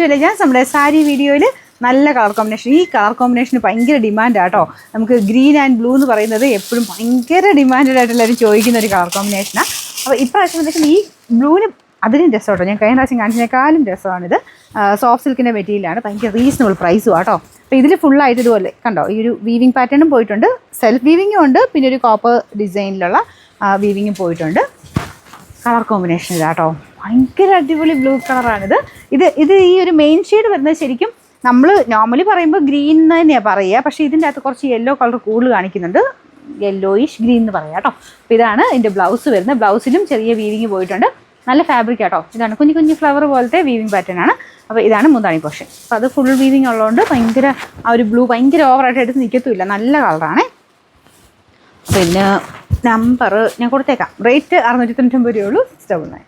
Elegance നമ്മുടെ സാരി വീഡിയോയിൽ നല്ല കളർ കോമ്പിനേഷൻ. ഈ കളർ കോമ്പിനേഷന് ഭയങ്കര ഡിമാൻഡ് ആട്ടോ. നമുക്ക് ഗ്രീൻ ആൻഡ് ബ്ലൂ എന്ന് പറയുന്നത് എപ്പോഴും ഭയങ്കര ഡിമാൻഡഡ് ആയിട്ട് എല്ലാവരും ചോദിക്കുന്ന ഒരു കളർ കോമ്പിനേഷനാണ്. അപ്പോൾ ഇപ്രാവശ്യം ഈ ബ്ലൂവിന് അതിനും രസം കേട്ടോ. ഞാൻ കഴിഞ്ഞ പ്രാവശ്യം കാണിച്ചതിനേക്കാളും രസമാണിത്. സോഫ്റ്റ് സിൽക്കിൻ്റെ മെറ്റീരിയലാണ്, ഭയങ്കര റീസണബിൾ പ്രൈസും ആട്ടോ. അപ്പോൾ ഇതിൽ ഫുള്ളായിട്ട് ഇതുപോലെ കണ്ടോ, ഈ ഒരു വീവിങ് പാറ്റേണും പോയിട്ടുണ്ട്, സെൽഫ് വീവിങ്ങും ഉണ്ട്, പിന്നെ ഒരു കോപ്പർ ഡിസൈനിലുള്ള വീവിങ്ങും പോയിട്ടുണ്ട്. കളർ കോമ്പിനേഷൻ ഇതാട്ടോ, ഭയങ്കര അടിപൊളി ബ്ലൂ കളറാണിത്. ഇത് ഈ ഒരു മെയിൻ ഷെയ്ഡ് വരുന്നത് ശരിക്കും നമ്മൾ നോർമലി പറയുമ്പോൾ ഗ്രീൻ തന്നെയാണ് പറയുക, പക്ഷേ ഇതിൻ്റെ അകത്ത് കുറച്ച് യെല്ലോ കളർ കൂടുതൽ കാണിക്കുന്നുണ്ട്, യെല്ലോയിഷ് ഗ്രീൻ എന്ന് പറയാം കേട്ടോ. അപ്പോൾ ഇതാണ് ഇതിൻ്റെ ബ്ലൗസ് വരുന്നത്. ബ്ലൗസിലും ചെറിയ വീവിങ് പോയിട്ടുണ്ട്, നല്ല ഫാബ്രിക് ആട്ടോ. ഇതാണ് കുഞ്ഞു കുഞ്ഞു ഫ്ലവർ പോലത്തെ വീവിങ് പാറ്റേൺ ആണ്. അപ്പോൾ ഇതാണ് മുന്താണി പോർഷൻ. അപ്പോൾ അത് ഫുൾ വീവിങ് ഉള്ളതുകൊണ്ട് ഭയങ്കര ആ ഒരു ബ്ലൂ ഭയങ്കര ഓവറായിട്ട് എടുത്ത് നിൽക്കത്തുമില്ല, നല്ല കളറാണ്. പിന്നെ നമ്പർ ഞാൻ കൊടുത്തേക്കാം. റേറ്റ് 699 രൂപയുള്ളൂ, 699.